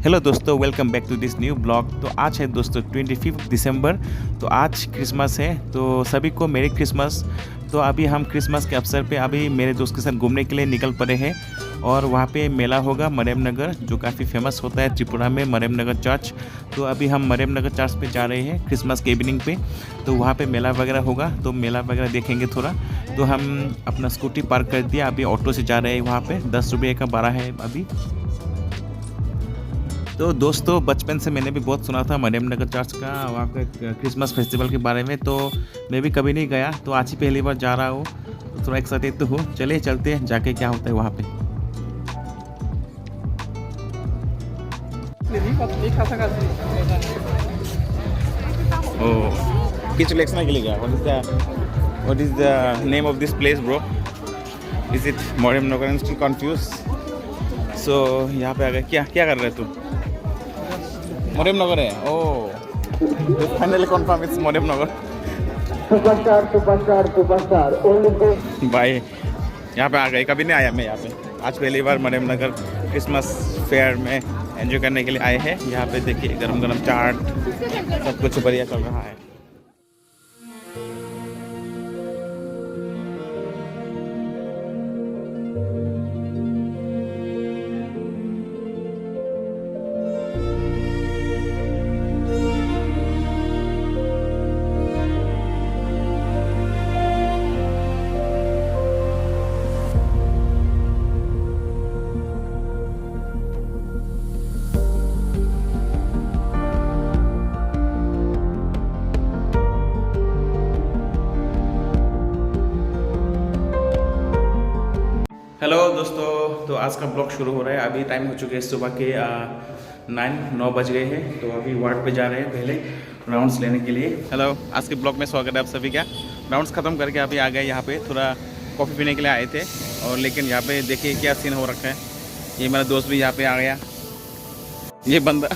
Hello दोस्तों, welcome back to this new blog. तो आज है दोस्तों 25 दिसंबर। तो आज क्रिसमस है, तो सभी को मेरी क्रिसमस। तो अभी हम क्रिसमस के अवसर पे अभी मेरे दोस्त के साथ घूमने के लिए निकल पड़े हैं और वहाँ पे मेला होगा मरेम नगर, जो काफ़ी फेमस होता है त्रिपुरा में, मरेम नगर चर्च। तो अभी हम मरेम नगर चर्च पे जा रहे हैं क्रिसमस के इवनिंग पे। तो वहाँ पे मेला वगैरह होगा, तो मेला वगैरह देखेंगे थोड़ा। तो हम अपना स्कूटी पार्क कर दिया, अभी ऑटो से जा रहे हैं वहाँ पे। 10 रुपये का भाड़ा है अभी। तो दोस्तों, बचपन से मैंने भी बहुत सुना था मरियम नगर चर्च का, वहाँ के क्रिसमस फेस्टिवल के बारे में। तो मैं भी कभी नहीं गया, तो आज ही पहली बार जा रहा हूँ, तो थोड़ा एक्साइटेड तो हूँ। चलिए चलते हैं, जाके क्या होता है वहाँ पे। ओह, किस इलेक्शन के लिए गया? What is the name of this place bro? Is it Mariam Nagar? Still confuse. So यहाँ पे आ गए। क्या क्या कर रहे तू? मरियम नगर है। ओह, फाइनली कंफर्म इट्स मरियम नगर। भाई यहाँ पे आ गए, कभी नहीं आया मैं यहाँ पे। आज पहली बार मरियम नगर क्रिसमस फेयर में एंजॉय करने के लिए आए हैं। यहाँ पे देखिए गरम गरम चाट, सब कुछ बढ़िया चल रहा है। हेलो दोस्तों, तो आज का ब्लॉग शुरू हो रहा है। अभी टाइम हो चुके हैं सुबह के 9 बज गए हैं। तो अभी वार्ड पे जा रहे हैं पहले राउंड्स लेने के लिए। हेलो, आज के ब्लॉग में स्वागत है आप सभी का। राउंड्स ख़त्म करके अभी आ गए यहाँ पे, थोड़ा कॉफ़ी पीने के लिए आए थे। और लेकिन यहाँ पे देखिए क्या सीन हो रखा है। ये मेरा दोस्त भी यहाँ पे आ गया। ये बंदा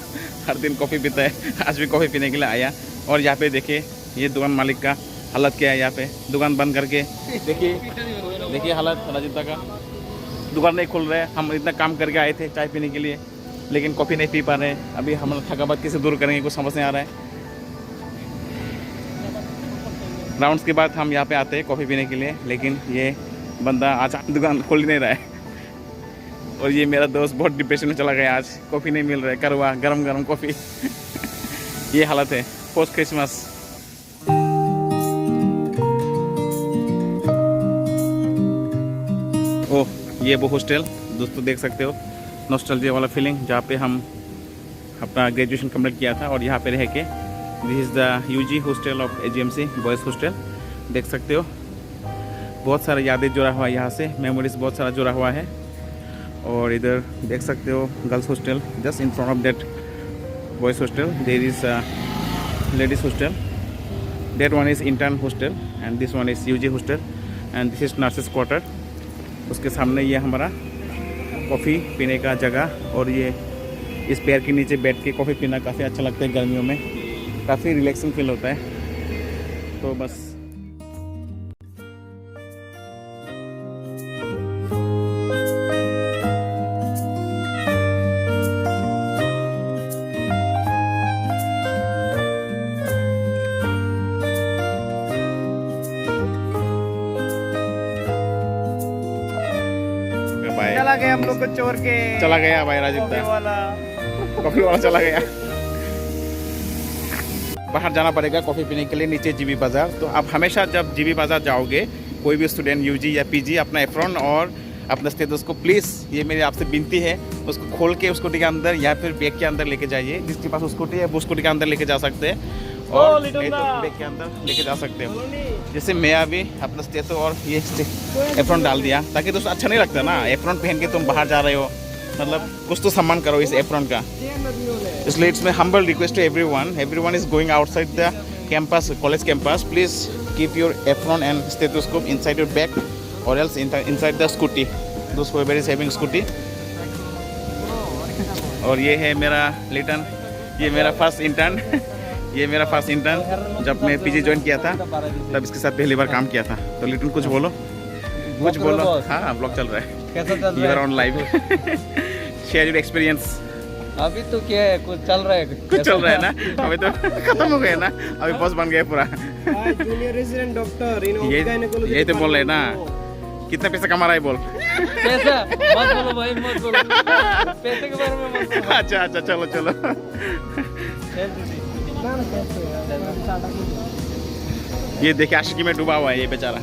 हर दिन कॉफ़ी पीता है, आज भी कॉफ़ी पीने के लिए आया। और यहाँ पे देखिए ये दुकान मालिक का हालत क्या है। यहाँ पे दुकान बंद करके देखिए हालत राजिता का। दुकान नहीं खुल रहा है। हम इतना काम करके आए थे चाय पीने के लिए, लेकिन कॉफ़ी नहीं पी पा रहे हैं। अभी हम थकावट कैसे दूर करेंगे, कुछ समझ नहीं आ रहा है। राउंड्स के बाद हम यहाँ पे आते हैं कॉफ़ी पीने के लिए, लेकिन ये बंदा आज दुकान खोल नहीं रहा है। और ये मेरा दोस्त बहुत डिप्रेशन में चला गया। आज कॉफ़ी नहीं मिल रहा है, करवा गरम गरम कॉफ़ी। ये हालत है पोस्ट क्रिसमस। ओह, ये वो हॉस्टल दोस्तों देख सकते हो, नॉस्टैल्जिया वाला फीलिंग, जहाँ पे हम अपना ग्रेजुएशन कंप्लीट किया था। और यहाँ पे रह के this is the UG hostel of AGMC boys hostel. देख सकते हो बहुत सारा यादें जुड़ा हुआ है यहाँ से, मेमोरीज बहुत सारा जुड़ा हुआ है। और इधर देख सकते हो girls hostel, just in front of that boys hostel there is ladies hostel. That one is intern hostel and this one is UG hostel and this is nurses quarter. उसके सामने ये हमारा कॉफ़ी पीने का जगह। और ये इस पेड़ के नीचे बैठ के कॉफ़ी पीना काफ़ी अच्छा लगता है गर्मियों में, काफ़ी रिलैक्सिंग फील होता है। तो बस चला गया हम लोग को चोर के। चला गया भाई राजीव वाला कॉफ़ी वाला चला गया। बाहर जाना पड़ेगा कॉफ़ी पीने के लिए, नीचे जीबी बाज़ार। तो आप हमेशा जब जीबी बाज़ार जाओगे, कोई भी स्टूडेंट यूजी या पीजी, अपना एप्रॉन और अपना स्टेटस को प्लीज़, ये मेरी आपसे विनती है, उसको खोल के स्कूटी के अंदर या फिर बैग के अंदर लेके जाइए। जिसके पास स्कूटी है वो स्कूटी के अंदर लेके जा सकते हैं, और नहीं तो बैग के अंदर लेके जा सकते हो। जैसे मैं अभी अपना स्टेटस और ये एप्रॉन डाल दिया, ताकि दोस्तों अच्छा नहीं लगता ना एप्रॉन पहन के तुम बाहर जा रहे हो, मतलब कुछ तो सम्मान करो इस एप्रॉन का। इसलिए it's my humble request to everyone is going outside the campus, college campus, please keep your apron and stethoscope inside your bag और else inside the scooty, those who are having scooty. और ये है मेरा लिटन, ये मेरा first intern. ये मेरा first intern, जब मैं पीजी ज्वाइन किया था तब इसके साथ पहली बार काम किया था। तो लिटन कुछ बोलो, कुछ बोलो। हाँ, ब्लॉग चल रहा है, कैसा चल you are on live. Share your experience. अभी तो क्या है, कुछ चल रहा है, कुछ चल रहा है ना, अभी तो खत्म हो गया ना, अभी बॉस बन गया पूरा। जूनियर रेजिडेंट डॉक्टर यही तो बोल रहे हैं ना, कितना पैसा कमा रहा है बोल। पैसा मत बोलो भाई, मत बोलो पैसे के बारे में मत बोलो। अच्छा अच्छा, चलो चलो। ये देखिए आशिकी में डूबा हुआ है ये बेचारा।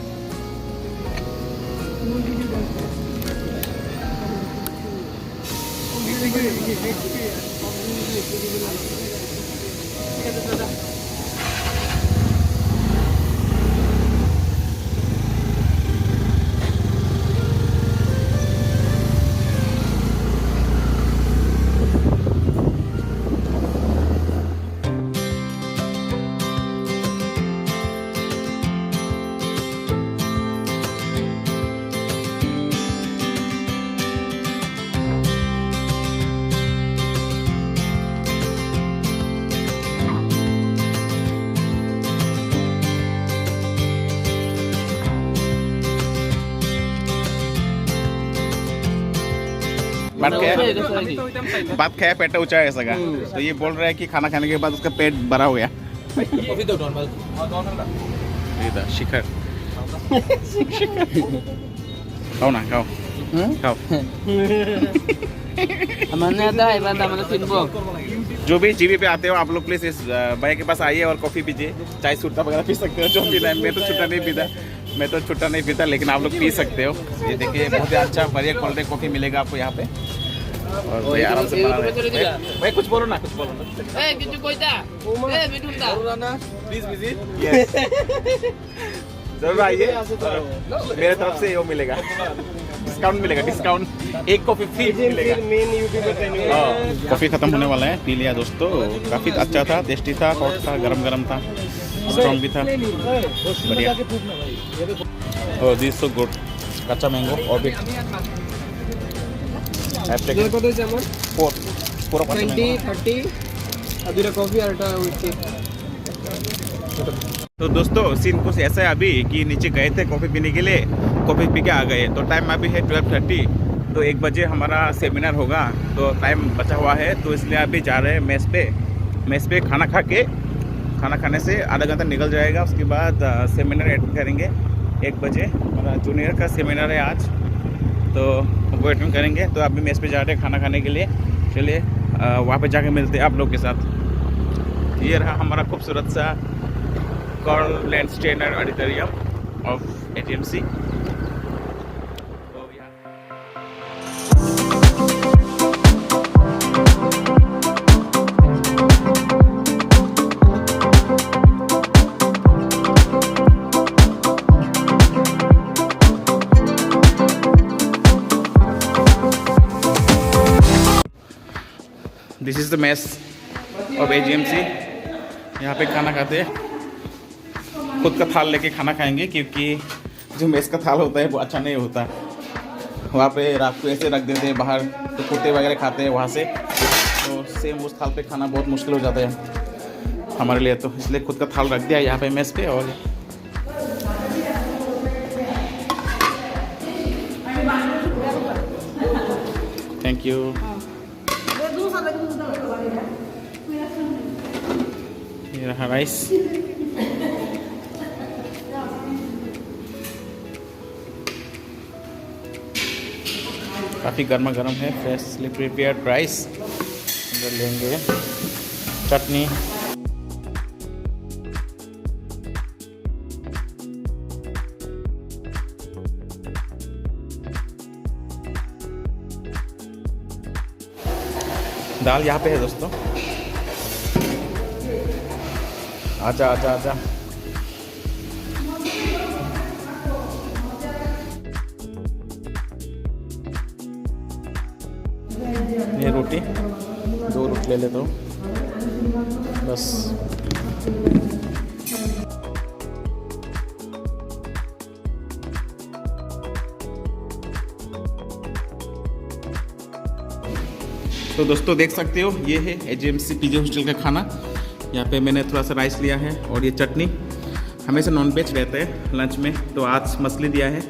बात खाया पेट ऊंचा है सगा, तो ये बोल रहा है कि खाना खाने के बाद उसका पेट भरा हो गया। शिखर खाओ ना, खाओ खाओ। जो भी जीवी पे आते हो आप लोग प्लीज इस भाई के पास आइए और कॉफी पीजिए, चाय सूटा वगैरह पी सकते हो, जो पीना है। मैं तो छुट्टा नहीं पीता, लेकिन आप लोग पी सकते हो। ये देखिए बहुत ही अच्छा बढ़िया क्वालिटी कॉफी मिलेगा आपको यहाँ पे, और भाई आराम से बना रहे हैं। भाई कुछ बोलो ना, कुछ बोलो ना। प्लीज विजिट, जरूर आइए, मेरे तरफ से वो मिलेगा, डिस्काउंट मिलेगा, डिस्काउंट, एक कॉफी फ्री मिलेगा। कॉफी खत्म होने वाला है, पी लिया दोस्तों। काफी अच्छा था, टेस्टी था, हॉट था, गरम गरम था, स्ट्रॉन्ग भी था, बढ़िया। और दिस सो गुड, कच्चा मैंगो और भी तो दोस्तों सीन कुछ ऐसा है अभी कि नीचे गए थे कॉफ़ी पीने के लिए, कॉफ़ी पी के आ गए, तो टाइम अभी है 12:30, तो 1 बजे हमारा सेमिनार होगा, तो टाइम बचा हुआ है, तो इसलिए अभी जा रहे हैं मेस पे खाना खाने से आधा घंटा निकल जाएगा। उसके बाद सेमिनार अटेंड करेंगे 1 बजे, हमारा जूनियर का सेमिनार है आज, तो वो अटेंड करेंगे। तो अभी मेस पे जा रहे हैं खाना खाने के लिए, चलिए वहाँ पे जाके मिलते हैं आप लोग के साथ। ये रहा हमारा खूबसूरत सा Karl Landsteiner auditorium of AGMC. This is the mess of AGMC. यहाँ पे खाना खाते हैं, खुद का थाल लेके खाना खाएंगे, क्योंकि जो मेस का थाल होता है वो अच्छा नहीं होता। वहाँ पे रात को ऐसे रख देते हैं बाहर, तो कुत्ते वगैरह खाते हैं वहाँ से, तो सेम उस थाल पे खाना बहुत मुश्किल हो जाता है हमारे लिए, तो इसलिए खुद का थाल रख दिया यहाँ पे मेस पे। और थैंक यू। ये रहा राइस, काफ़ी गर्मा गर्म है, फ्रेशली प्रिपेयर्ड राइस। इधर लेंगे चटनी, दाल यहाँ पे है दोस्तों। आजा आजा आजा। ये रोटी, 2 रोटी ले लेता हूँ बस। तो दोस्तों देख सकते हो, ये है एजीएमसी पीजी हॉस्टल का खाना। यहाँ पे मैंने थोड़ा सा राइस लिया है और ये चटनी। हमेशा नॉन वेज रहता है लंच में, तो आज मछली दिया है,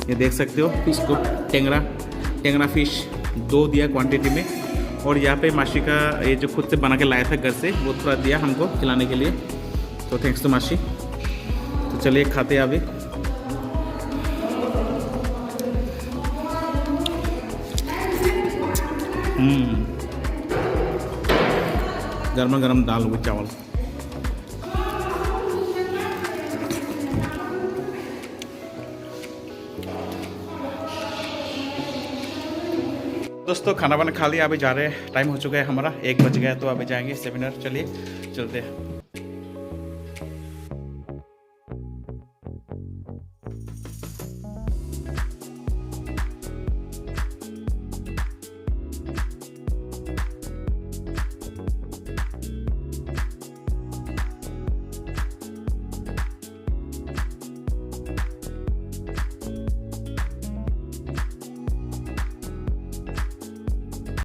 ये देख सकते हो। फिश को टेंगरा फिश 2 दिया क्वांटिटी में, और यहाँ पे मासी का ये जो खुद से बना के लाया था घर से वो थोड़ा दिया हमको खिलाने के लिए, तो थैंक्स टू मासी। तो चलिए खाते हैं अभी। गर्मा गर्म दाल हुई चावल। दोस्तों खाना वाना खा लिया, अभी जा रहे हैं। टाइम हो चुका है हमारा, 1 बज गया, तो अभी जाएंगे सेमिनार। चलिए चलते हैं।